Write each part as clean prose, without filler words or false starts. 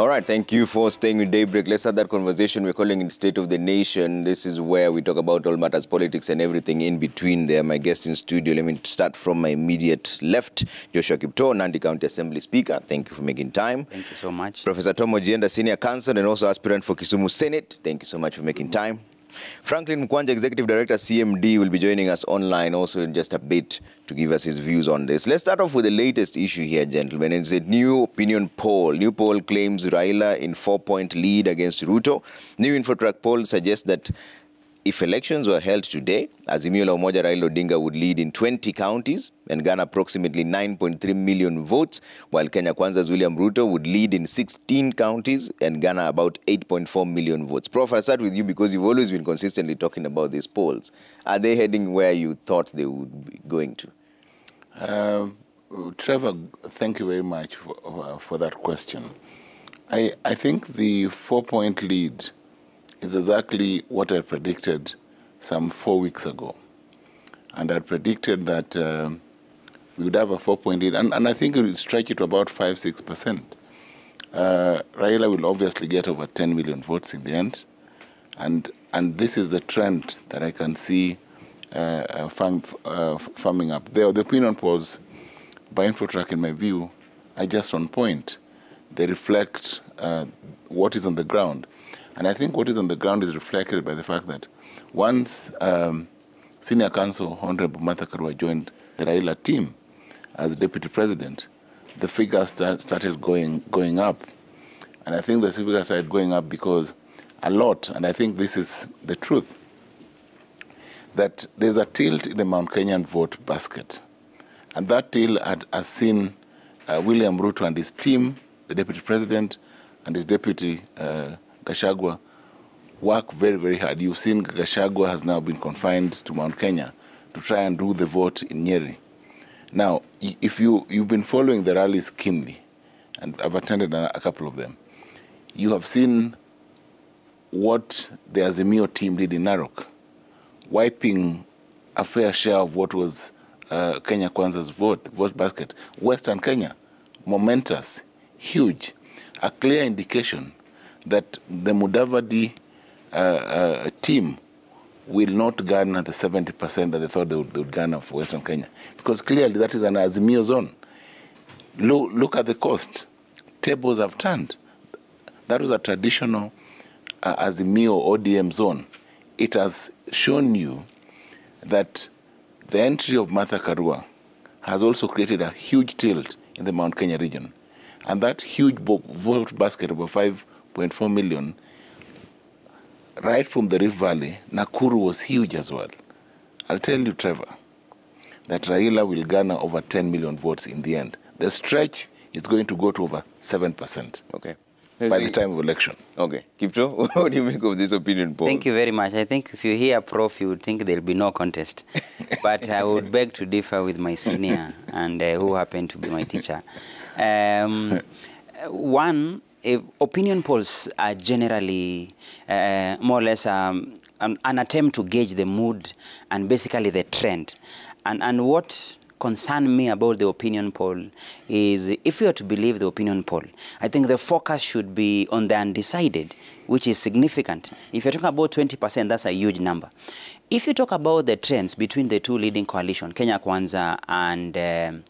All right, thank you for staying with Daybreak. Let's start that conversation we're calling it State of the Nation. This is where we talk about all matters, politics, and everything in between there. My guest in studio, let me start from my immediate left, Joshua Kipto, Nandi County Assembly Speaker. Thank you for making time. Thank you so much. Professor Tom Ojienda, Senior Counsel and also aspirant for Kisumu Senate. Thank you so much for making time. Franklin Mkwanja, Executive Director, CMD, will be joining us online also in just a bit to give us his views on this. Let's start off with the latest issue here, gentlemen. It's a new opinion poll. New poll claims Raila in 4-point lead against Ruto. New Infotrack poll suggests that if elections were held today, Azimio la Umoja Raila Odinga would lead in 20 counties and garner approximately 9.3 million votes, while Kenya Kwanza's William Ruto would lead in 16 counties and garner about 8.4 million votes. Prof, I'll start with you because you've always been consistently talking about these polls. Are they heading where you thought they would be going to? Trevor, thank you very much for that question. I think the 4-point lead is exactly what I predicted some 4 weeks ago. And I predicted that we would have a 4-point lead, and I think it would stretch it to about 5–6%. Raila will obviously get over 10 million votes in the end, and this is the trend that I can see firming up. The opinion polls by Infotrack, in my view, are just on point. They reflect what is on the ground. And I think what is on the ground is reflected by the fact that once Senior Counsel Honorable Martha Karua joined the Raila team as Deputy President, the figures started going up. And I think the figures started going up because a lot, and I think this is the truth, that there's a tilt in the Mount Kenyan vote basket. And that tilt has seen William Ruto and his team, the Deputy President and his Deputy Gachagua, work very, very hard. You've seen Gachagua has now been confined to Mount Kenya to try and do the vote in Nyeri. Now, if you've been following the rallies keenly, and I've attended a couple of them, you have seen what the Azimio team did in Narok, wiping a fair share of what was Kenya Kwanza's vote basket. Western Kenya, momentous, huge, a clear indication that the Mudavadi team will not garner the 70% that they thought they would garner for Western Kenya. Because clearly that is an Azimio zone. Look at the cost. Tables have turned. That was a traditional Azimio ODM zone. It has shown you that the entry of Martha Karua has also created a huge tilt in the Mount Kenya region. And that huge vote basket of 5.4 million, right from the Rift Valley, Nakuru was huge as well. I'll tell you, Trevor, that Raila will garner over 10 million votes in the end. The stretch is going to go to over 7%. Okay. By the time of election. Okay. Kipto, what do you make of this opinion poll? Thank you very much. I think if you hear Prof, you would think there'll be no contest. But I would beg to differ with my senior and who happened to be my teacher. One, opinion polls are generally more or less an attempt to gauge the mood and basically the trend. And what concern me about the opinion poll is, if you are to believe the opinion poll, I think the focus should be on the undecided, which is significant. If you're talking about 20%, that's a huge number. If you talk about the trends between the two leading coalitions, Kenya Kwanza and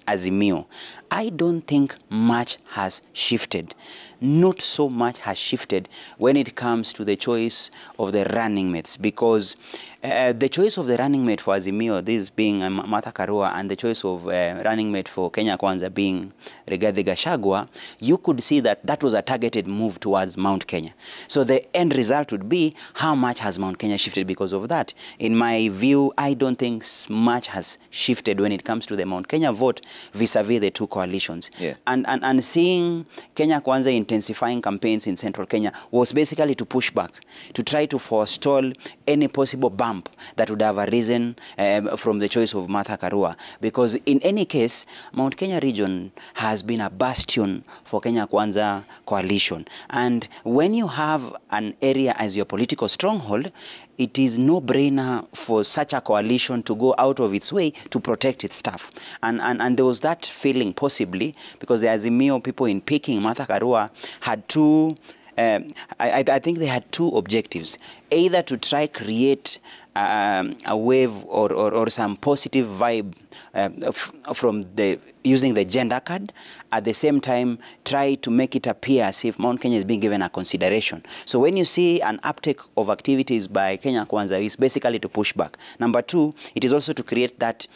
Azimio, I don't think much has shifted. Not so much has shifted when it comes to the choice of the running mates, because the choice of the running mate for Azimio, this being Martha Karua, and the choice of running mate for Kenya Kwanza being Rigathi Gachagua, you could see that that was a targeted move towards Mount Kenya. So the end result would be, how much has Mount Kenya shifted because of that? In my view, I don't think much has shifted when it comes to the Mount Kenya vote vis-a-vis the two coalitions. Yeah. And seeing Kenya Kwanza intensifying campaigns in central Kenya was basically to push back, to try to forestall any possible bump camp that would have arisen from the choice of Martha Karua. Because in any case, Mount Kenya region has been a bastion for Kenya Kwanza coalition. And when you have an area as your political stronghold, it is no-brainer for such a coalition to go out of its way to protect its staff. And there was that feeling possibly, because the Azimio people in picking Martha Karua had two, I think they had two objectives. Either to try create a wave or some positive vibe from using the gender card, at the same time try to make it appear as if Mount Kenya is being given a consideration. So when you see an uptake of activities by Kenya Kwanza, it's basically to push back. Number two, it is also to create that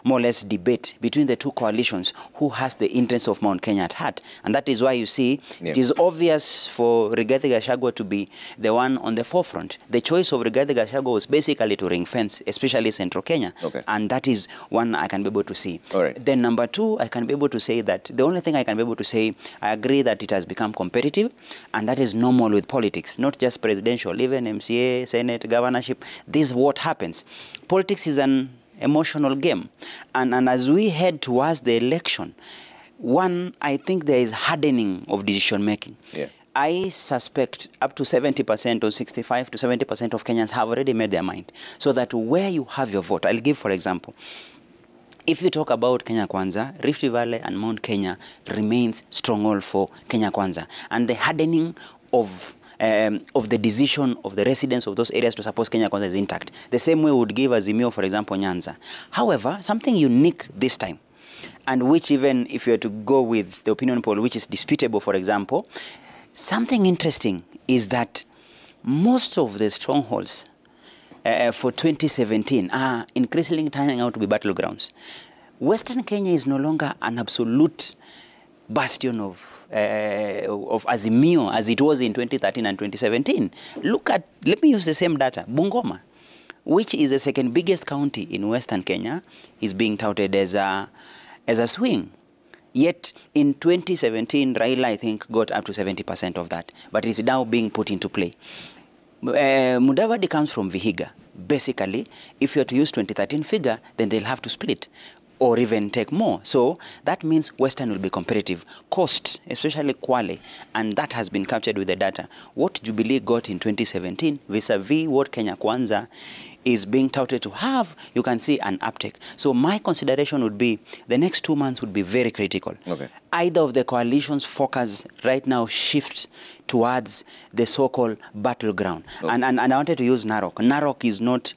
more or less debate between the two coalitions, who has the interests of Mount Kenya at heart. And that is why you see it is obvious for Rigathi Gachagua to be the one on the forefront. The choice of Rigathi Gachagua was basically to ring fence, especially Central Kenya. Okay. And that is one I can be able to see. All right. Then number two, I can be able to say that the only thing I can be able to say, I agree that it has become competitive, and that is normal with politics, not just presidential, even MCA, Senate, governorship. This is what happens. Politics is an emotional game. And as we head towards the election, one, I think there is hardening of decision making. Yeah. I suspect up to 70% or 65 to 70% of Kenyans have already made their mind. So that where you have your vote, I'll give for example, if you talk about Kenya Kwanza, Rift Valley and Mount Kenya remains stronghold for Kenya Kwanza. And the hardening of the decision of the residents of those areas to support Kenya Kwanza is intact. The same way we would give Azimio, for example, Nyanza. However, something unique this time, and which even if you were to go with the opinion poll, which is disputable, for example, something interesting is that most of the strongholds for 2017 are increasingly turning out to be battlegrounds. Western Kenya is no longer an absolute bastion of Azimio as it was in 2013 and 2017. Let me use the same data. Bungoma, which is the second biggest county in Western Kenya, is being touted as a swing. Yet in 2017, Raila, I think, got up to 70% of that, but it's now being put into play. Mudavadi comes from Vihiga. Basically, if you're to use 2013 figure, then they'll have to split or even take more. So that means Western will be competitive. Cost, especially Kwale, and that has been captured with the data. What Jubilee got in 2017 vis-a-vis what Kenya Kwanza is being touted to have, you can see an uptick. So my consideration would be the next 2 months would be very critical. Okay. Either of the coalition's focus right now shifts towards the so-called battleground. Okay. And I wanted to use Narok. Narok is not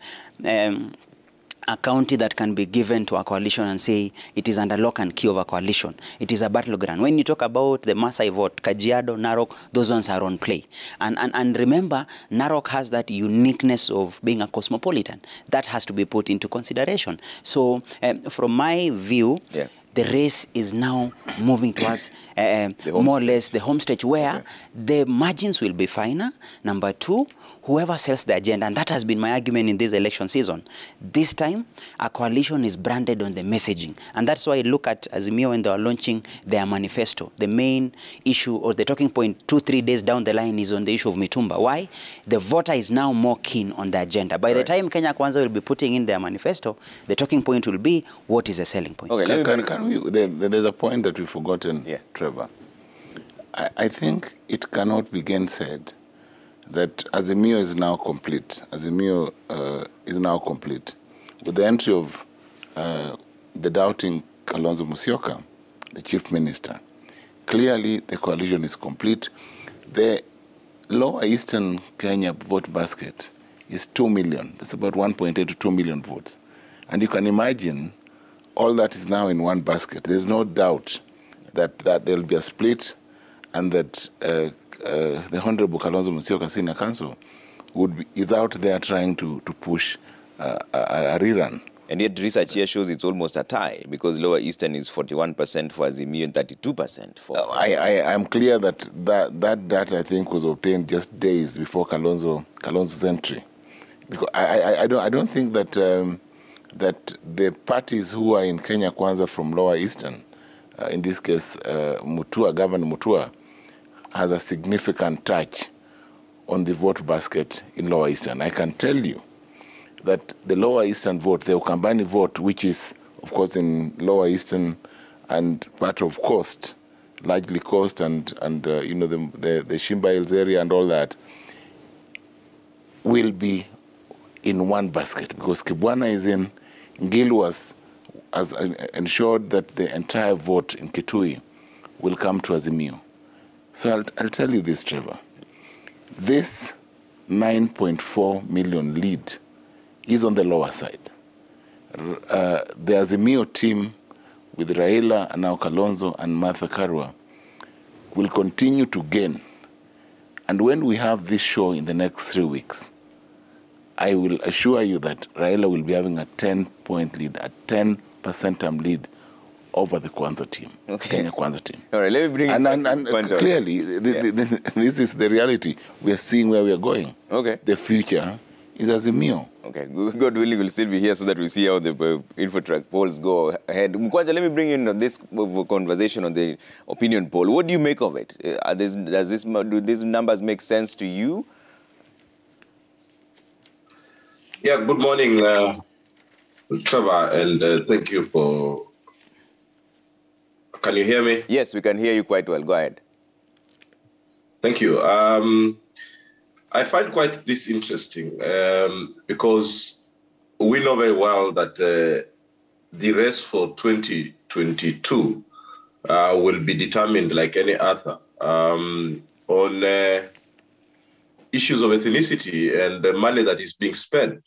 a county that can be given to a coalition and say it is under lock and key of a coalition. It is a battleground. When you talk about the Maasai vote, Kajiado, Narok, those ones are on play. And remember, Narok has that uniqueness of being a cosmopolitan. That has to be put into consideration. So from my view, the race is now moving towards more or less the home stretch where the margins will be finer. Number two, whoever sells the agenda, and that has been my argument in this election season. This time, a coalition is branded on the messaging. And that's why I look at Azimio when they are launching their manifesto. The main issue or the talking point 2-3 days down the line is on the issue of Mitumba. Why? The voter is now more keen on the agenda. By the time Kenya Kwanza will be putting in their manifesto, the talking point will be what is the selling point. Okay, there's a point that we've forgotten, Trevor. I think it cannot be gainsaid that Azimio is now complete. Azimio is now complete. With the entry of the doubting Kalonzo Musyoka, the chief minister, clearly the coalition is complete. The lower eastern Kenya vote basket is 2 million. That's about 1.8 to 2 million votes. And you can imagine all that is now in one basket. There's no doubt that there will be a split and that the Honorable Kalonzo Musyoka Senior Council is out there trying to push a rerun. And yet research here shows it's almost a tie because Lower Eastern is 41% for Azimio and 32% for... I'm clear that data, I think, was obtained just days before Kalonzo's entry. Because I don't think that... that the parties who are in Kenya Kwanza from Lower Eastern, in this case Governor Mutua, has a significant touch on the vote basket in Lower Eastern. I can tell you that the Lower Eastern vote, the Ukambani vote, which is, of course, in Lower Eastern and part of Coast, largely Coast and you know, the Shimba Hills area and all that, will be in one basket, because Kibwana is in, Ngilu has ensured that the entire vote in Kitui will come to Azimio. So I'll tell you this, Trevor. This 9.4 million lead is on the lower side. The Azimio team with Raila and now Kalonzo and Martha Karua will continue to gain. And when we have this show in the next 3 weeks, I will assure you that Raila will be having a 10-point lead, a 10% lead over the Kwanza team, Kenya Kwanza team. All right, let me bring and clearly, this is the reality. We are seeing where we are going. Okay. The future is Azimio. Okay, God willing, we'll still be here so that we see how the InfoTrack polls go ahead. Mkwanja, let me bring in on this conversation on the opinion poll. What do you make of it? Do these numbers make sense to you? Yeah, good morning, Trevor, and thank you for... Can you hear me? Yes, we can hear you quite well. Go ahead. Thank you. I find quite this interesting because we know very well that the race for 2022 will be determined like any other on issues of ethnicity and the money that is being spent.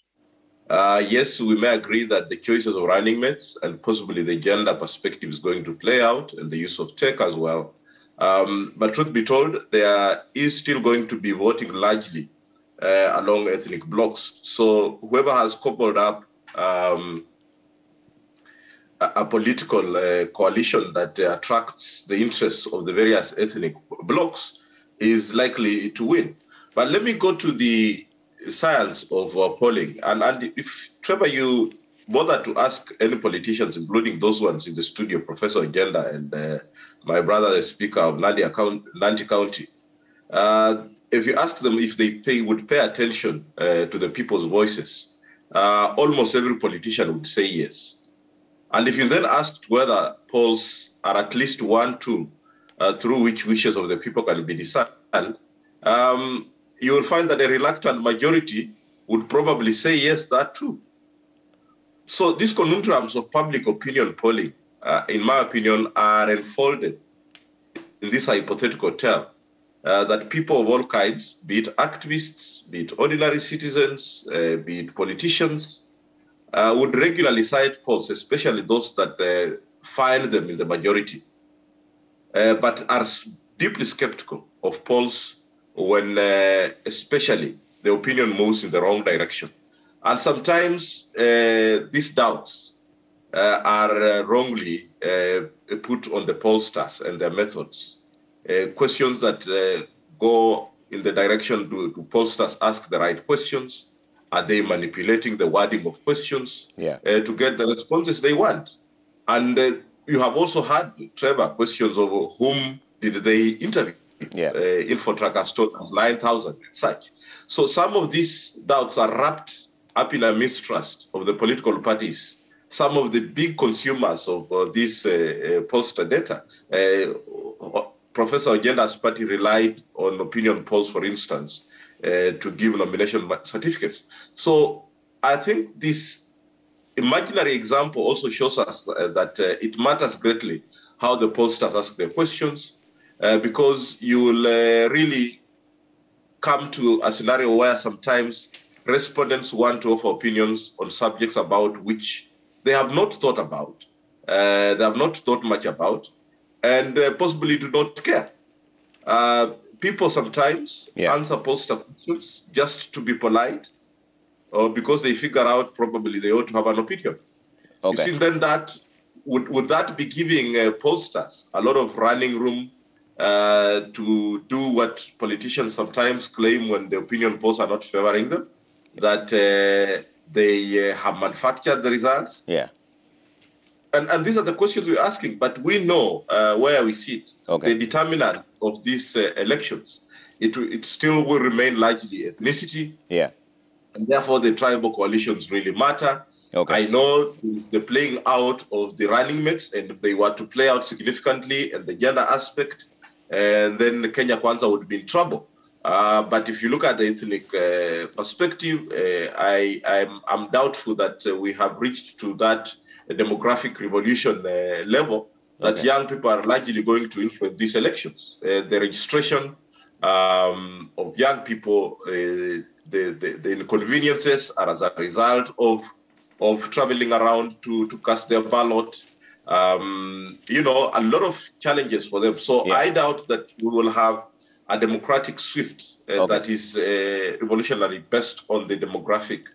Yes, we may agree that the choices of running mates and possibly the gender perspective is going to play out and the use of tech as well. But truth be told, there is still going to be voting largely along ethnic blocks. So whoever has coupled up a political coalition that attracts the interests of the various ethnic blocks is likely to win. But let me go to the science of polling. And if, Trevor, you bother to ask any politicians, including those ones in the studio, Professor Agenda and my brother, the Speaker of Nandi County, if you ask them if they would pay attention to the people's voices, almost every politician would say yes. And if you then asked whether polls are at least one tool through which wishes of the people can be discerned, you will find that a reluctant majority would probably say yes, that too. So these conundrums of public opinion polling, in my opinion, are enfolded in this hypothetical tale that people of all kinds, be it activists, be it ordinary citizens, be it politicians, would regularly cite polls, especially those that find them in the majority, but are deeply skeptical of polls when especially the opinion moves in the wrong direction. And sometimes these doubts are wrongly put on the pollsters and their methods. Questions that go in the direction do pollsters ask the right questions? Are they manipulating the wording of questions to get the responses they want? And you have also had, Trevor, questions of whom did they interview? InfoTrack has told us 9,000 and such. So some of these doubts are wrapped up in a mistrust of the political parties. Some of the big consumers of this pollster data, Professor Agenda's party relied on opinion polls, for instance, to give nomination certificates. So I think this imaginary example also shows us that it matters greatly how the pollsters ask their questions, because you will really come to a scenario where sometimes respondents want to offer opinions on subjects about which they have not thought about, they have not thought much about, and possibly do not care. People sometimes answer pollster questions just to be polite, or because they figure out probably they ought to have an opinion. You see, then that would that be giving pollsters a lot of running room to do what politicians sometimes claim when the opinion polls are not favoring them, that they have manufactured the results? And these are the questions we're asking, but we know where we sit. The determinant of these elections, it still will remain largely ethnicity. And therefore, the tribal coalitions really matter. Okay. I know the playing out of the running mates, and if they were to play out significantly and the gender aspect, and then Kenya Kwanza would be in trouble. But if you look at the ethnic perspective, I'm doubtful that we have reached to that demographic revolution level that young people are largely going to influence these elections. The registration of young people, the inconveniences are as a result of traveling around to cast their ballot. A lot of challenges for them. So I doubt that we will have a democratic shift that is revolutionary based on the demographic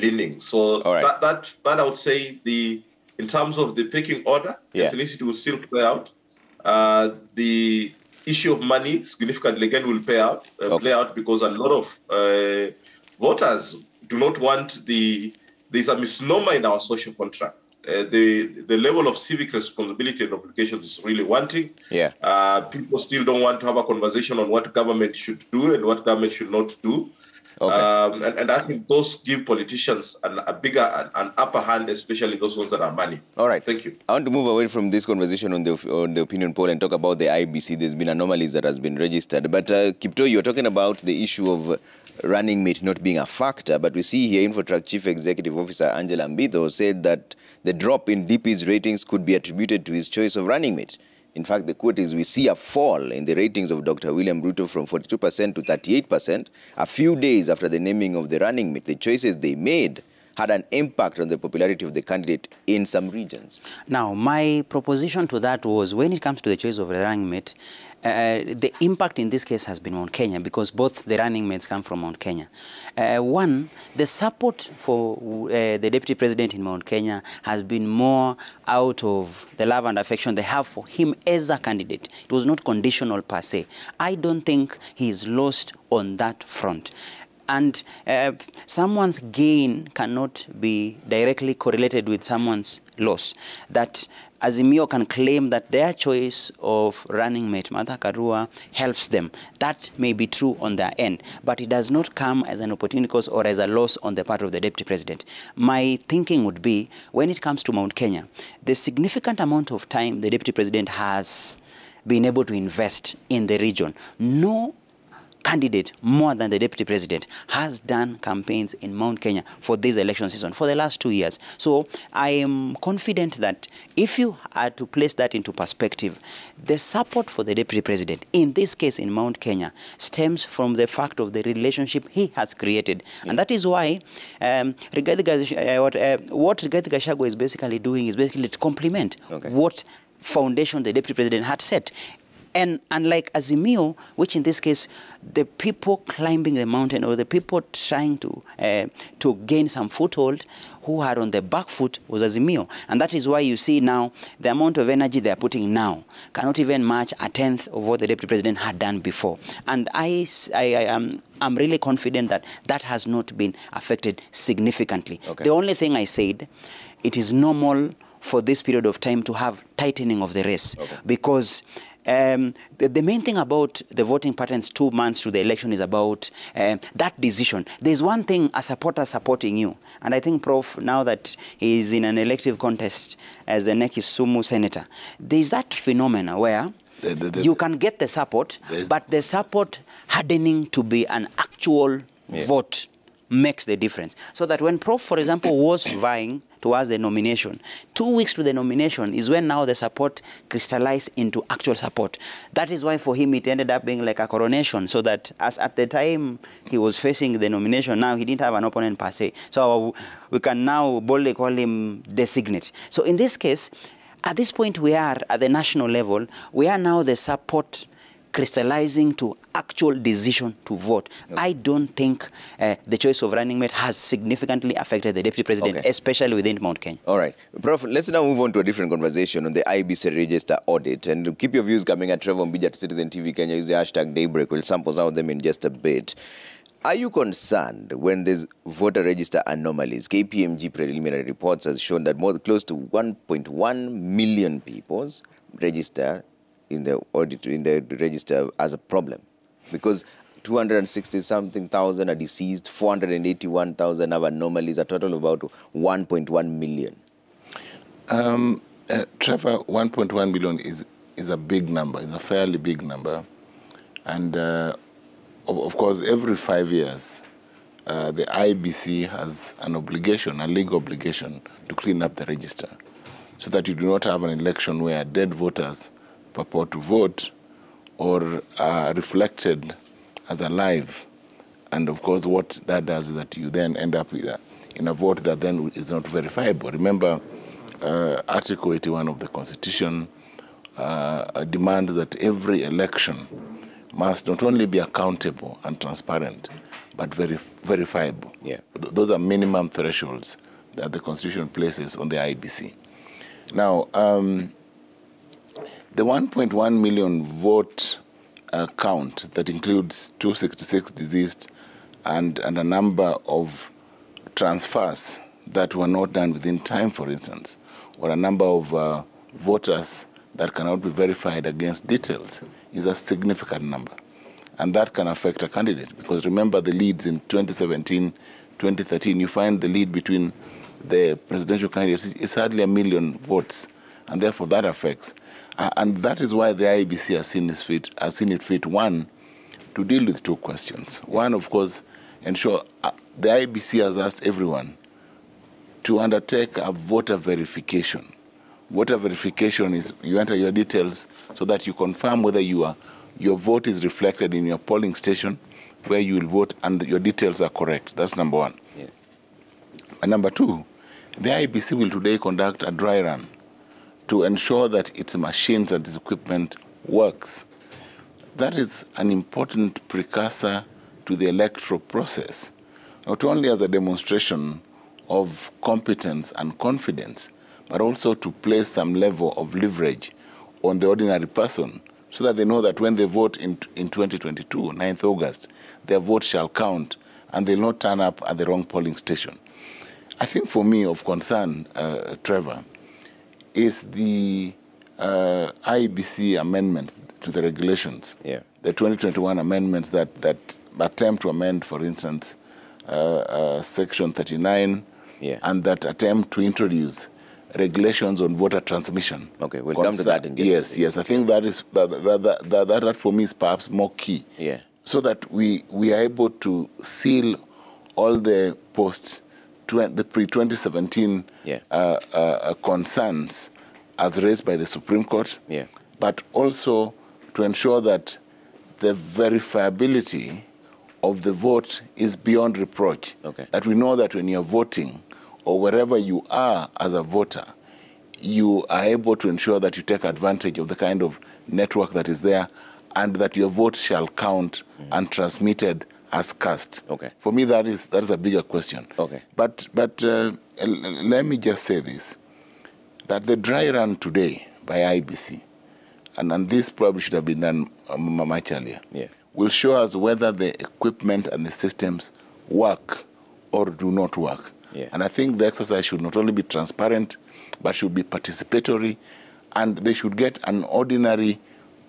leaning. So that I would say in terms of the pecking order, ethnicity will still play out. The issue of money significantly again will play out because a lot of voters do not want there's a misnomer in our social contract. The level of civic responsibility and obligations is really wanting. People still don't want to have a conversation on what government should do and what government should not do. And I think those give politicians an upper hand, especially those ones that are money. All right. Thank you. I want to move away from this conversation on the opinion poll and talk about the IEBC. There's been anomalies that has been registered. But Kipto, you're talking about the issue of running mate not being a factor. But we see here Infotrack Chief Executive Officer Angela Mbitho said that the drop in DP's ratings could be attributed to his choice of running mate. In fact, the quote is, we see a fall in the ratings of Dr. William Ruto from 42% to 38% a few days after the naming of the running mate. The choices they made had an impact on the popularity of the candidate in some regions. Now, my proposition to that was, when it comes to the choice of the running mate, the impact in this case has been Mount Kenya, because both the running mates come from Mount Kenya. One, the support for the deputy president in Mount Kenya has been more out of the love and affection they have for him as a candidate. It was not conditional per se. I don't think he's lost on that front. And someone's gain cannot be directly correlated with someone's loss. That Azimio can claim that their choice of running mate, Martha Karua, helps them. That may be true on their end, but it does not come as an opportunity cost or as a loss on the part of the deputy president. My thinking would be, when it comes to Mount Kenya, the significant amount of time the deputy president has been able to invest in the region, no candidate more than the deputy president has done campaigns in Mount Kenya for this election season for the last 2 years. So I am confident that if you are to place that into perspective, the support for the deputy president, in this case in Mount Kenya, stems from the fact of the relationship he has created. And that is why what Rigathi Gachagua is basically doing is basically to complement what foundation the deputy president had set. And unlike Azimio, which in this case, the people climbing the mountain or the people trying to gain some foothold who are on the back foot was Azimio. And that is why you see now the amount of energy they are putting now cannot even match a tenth of what the deputy president had done before. And I'm really confident that that has not been affected significantly. The only thing I said, it is normal for this period of time to have tightening of the race because the main thing about the voting patterns 2 months to the election is about that decision. There's one thing, a supporter supporting you. And I think, Prof, now that he's in an elective contest as the next Kisumu senator, there's that phenomena where you can get the support, but the support hardening to be an actual vote makes the difference. So that when Prof, for example, was vying towards the nomination, 2 weeks to the nomination is when now the support crystallized into actual support. That is why for him it ended up being like a coronation, so that as at the time he was facing the nomination, now he didn't have an opponent per se. So we can now boldly call him designate. So in this case, at this point we are at the national level, we are now the support crystallizing to actual decision to vote. I don't think the choice of running mate has significantly affected the deputy president, especially within Mount Kenya. All right. Prof, let's now move on to a different conversation on the IEBC register audit. And keep your views coming at Trevor Mbija at Citizen TV Kenya. Use the hashtag Daybreak. We'll sample out them in just a bit. Are you concerned when there's voter register anomalies? KPMG preliminary reports has shown that close to 1.1 million people register in the audit, in the register as a problem, because 260-something thousand are deceased, 481,000 have anomalies, a total of about 1.1 million. Trevor, 1.1 million is a big number, it's a fairly big number. And of course, every 5 years, the IEBC has an obligation, a legal obligation, to clean up the register so that you do not have an election where dead voters purport to vote or are reflected as alive. And of course, what that does is that you then end up with in a vote that then is not verifiable. Remember, Article 81 of the Constitution demands that every election must not only be accountable and transparent, but verifiable. Yeah. Those are minimum thresholds that the Constitution places on the IEBC. Now, the 1.1 million vote count that includes 266 deceased and a number of transfers that were not done within time, for instance, or a number of voters that cannot be verified against details is a significant number. And that can affect a candidate, because remember the leads in 2017, 2013, you find the lead between the presidential candidates is hardly 1 million votes, and therefore that affects. And that is why the IEBC has seen it fit, one, to deal with two questions. One, of course, ensure the IEBC has asked everyone to undertake a voter verification. Voter verification is you enter your details so that you confirm whether your vote is reflected in your polling station where you will vote and your details are correct. That's number one. Yeah. And number two, the IEBC will today conduct a dry run to ensure that its machines and its equipment works. That is an important precursor to the electoral process, not only as a demonstration of competence and confidence, but also to place some level of leverage on the ordinary person so that they know that when they vote in 2022, 9th August, their vote shall count and they'll not turn up at the wrong polling station. I think for me of concern, Trevor, is the IEBC amendments to the regulations, yeah. The 2021 amendments that attempt to amend, for instance, Section 39, yeah. and that attempt to introduce regulations on voter transmission. Okay, we'll come to that in just a second. Yes. I think that for me is perhaps more key. Yeah. So that we are able to seal all the the pre-2017 concerns as raised by the Supreme Court, yeah. but also to ensure that the verifiability of the vote is beyond reproach. Okay. That we know that when you're voting, or wherever you are as a voter, you are able to ensure that you take advantage of the kind of network that is there and that your vote shall count and transmitted as cast. Okay. For me, that is a bigger question. Okay. But let me just say this, that the dry run today by IEBC, and this probably should have been done much earlier, yeah. will show us whether the equipment and the systems work or do not work. Yeah. And I think the exercise should not only be transparent, but should be participatory, and they should get an ordinary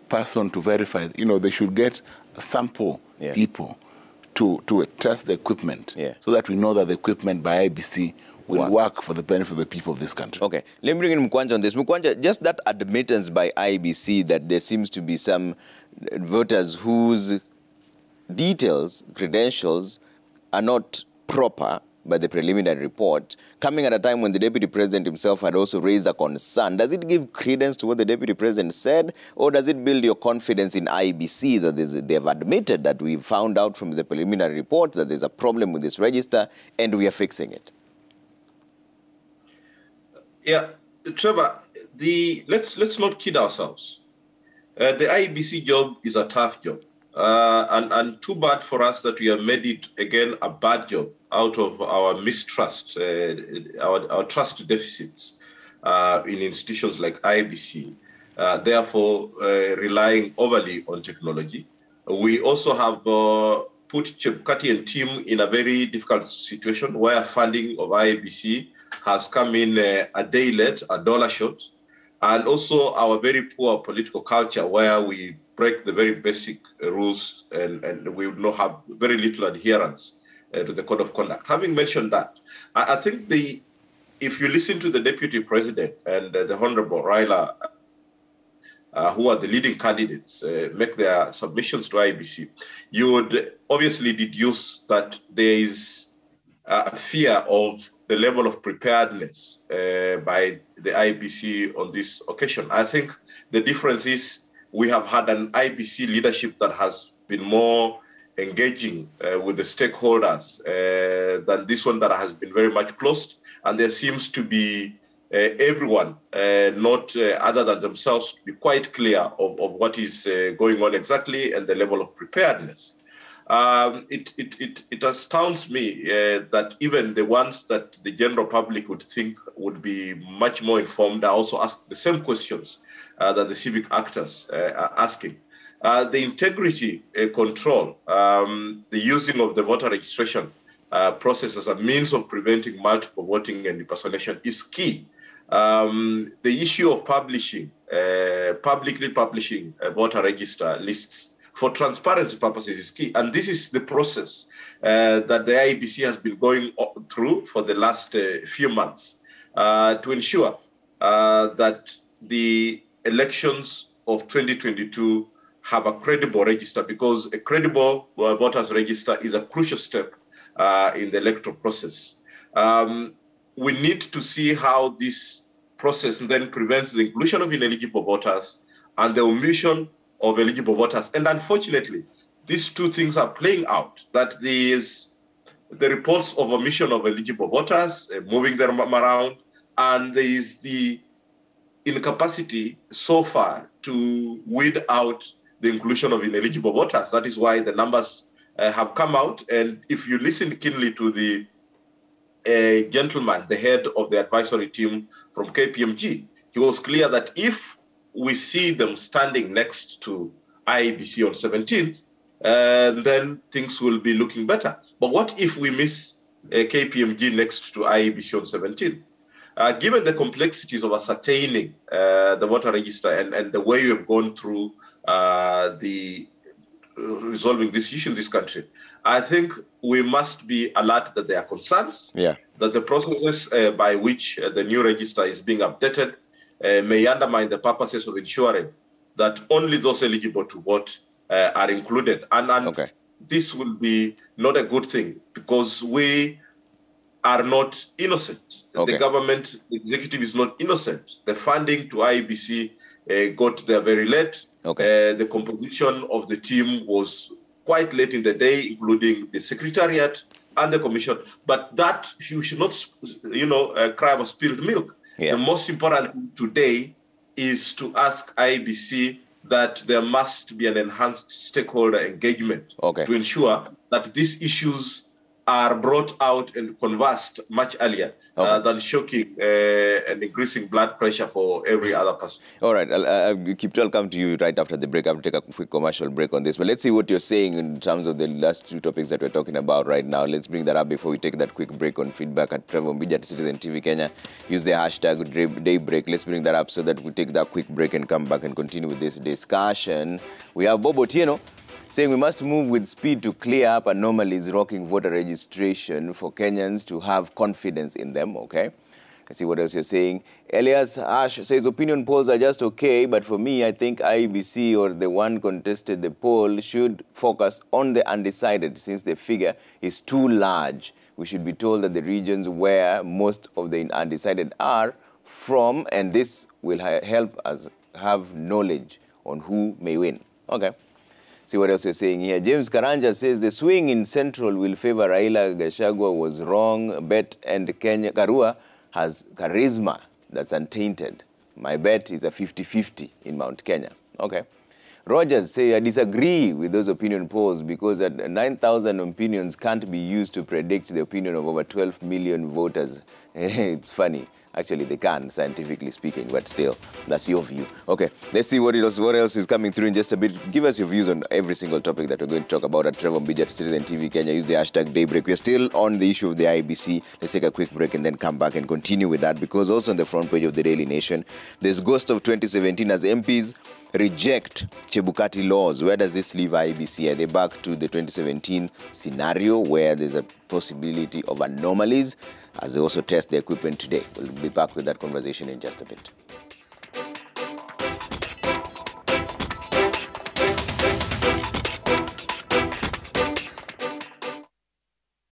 person to verify. You know, they should get sample people to test the equipment, so that we know that the equipment by IEBC will work for the benefit of the people of this country. Okay, let me bring in Mkwanja on this. Mkwanja, just that admittance by IEBC that there seems to be some voters whose details, credentials are not proper by the preliminary report, coming at a time when the Deputy President himself had also raised a concern. Does it give credence to what the Deputy President said, or does it build your confidence in IEBC that they have admitted that we found out from the preliminary report that there's a problem with this register and we are fixing it? Yeah, Trevor, let's not kid ourselves. The IEBC job is a tough job, and too bad for us that we have made it again a bad job out of our mistrust, our trust deficits in institutions like IEBC. Therefore, relying overly on technology. We also have put Chebukati and team in a very difficult situation where funding of IEBC has come in a day late, $1 short, and also our very poor political culture where we break the very basic rules, and we would not have very little adherence to the code of conduct. Having mentioned that, I think if you listen to the Deputy President and the Honorable Raila, who are the leading candidates, make their submissions to IEBC, you would obviously deduce that there is a fear of the level of preparedness by the IEBC on this occasion. I think the difference is we have had an IEBC leadership that has been more engaging with the stakeholders than this one that has been very much closed. And there seems to be everyone, not other than themselves, to be quite clear of what is going on exactly and the level of preparedness. It astounds me that even the ones that the general public would think would be much more informed are also asked the same questions that the civic actors are asking. The integrity control, the using of the voter registration process as a means of preventing multiple voting and impersonation is key. The issue of publicly publishing voter register lists for transparency purposes is key. And this is the process that the IEBC has been going through for the last few months to ensure that the elections of 2022 have a credible register, because a credible voters register is a crucial step in the electoral process. We need to see how this process then prevents the inclusion of ineligible voters and the omission of eligible voters. And unfortunately, these two things are playing out, that there is the reports of omission of eligible voters, moving them around, and there is the incapacity so far to weed out the inclusion of ineligible voters. That is why the numbers have come out. And if you listen keenly to the gentleman, the head of the advisory team from KPMG, he was clear that if we see them standing next to IEBC on 17th, then things will be looking better. But what if we miss KPMG next to IEBC on 17th? Given the complexities of ascertaining the voter register and the way we have gone through resolving this issue in this country, I think we must be alert that there are concerns, that the processes by which the new register is being updated may undermine the purposes of ensuring that only those eligible to vote are included. And this will be not a good thing, because we are not innocent. The government executive is not innocent. The funding to IEBC got there very late. The composition of the team was quite late in the day, including the secretariat and the commission. But that, you should not, cry about spilled milk. The most important thing today is to ask IEBC that there must be an enhanced stakeholder engagement to ensure that these issues are brought out and conversed much earlier than shocking and increasing blood pressure for every other person. All right, I'll come to you right after the break. I'll take a quick commercial break on this. But let's see what you're saying in terms of the last two topics that we're talking about right now. Let's bring that up before we take that quick break on feedback at Trevor Mbija at Citizen TV Kenya. Use the hashtag daybreak. Let's bring that up so that we take that quick break and come back and continue with this discussion. We have Bobo Tieno saying we must move with speed to clear up anomalies rocking voter registration for Kenyans to have confidence in them, Let's see what else you're saying. Elias Ash says opinion polls are just okay, but for me, I think IEBC or the one contested the poll should focus on the undecided, since the figure is too large. We should be told that the regions where most of the undecided are from, and this will help us have knowledge on who may win. See what else you're saying here. James Karanja says the swing in Central will favor Raila. Gachagua was wrong. Bet and Kenya Karua has charisma that's untainted. My bet is a 50-50 in Mount Kenya. Rogers say I disagree with those opinion polls, because that 9,000 opinions can't be used to predict the opinion of over 12 million voters. It's funny. Actually, they can, scientifically speaking, but still, that's your view. Let's see what else is coming through in just a bit. Give us your views on every single topic that we're going to talk about at Trevor Mbija at Citizen TV Kenya. Use the hashtag daybreak. We're still on the issue of the IEBC. Let's take a quick break and then come back and continue with that, because also on the front page of the Daily Nation, there's ghost of 2017 as MPs reject Chebukati laws, where does this leave IEBC? Are they back to the 2017 scenario where there's a possibility of anomalies as they also test the equipment today? We'll be back with that conversation in just a bit.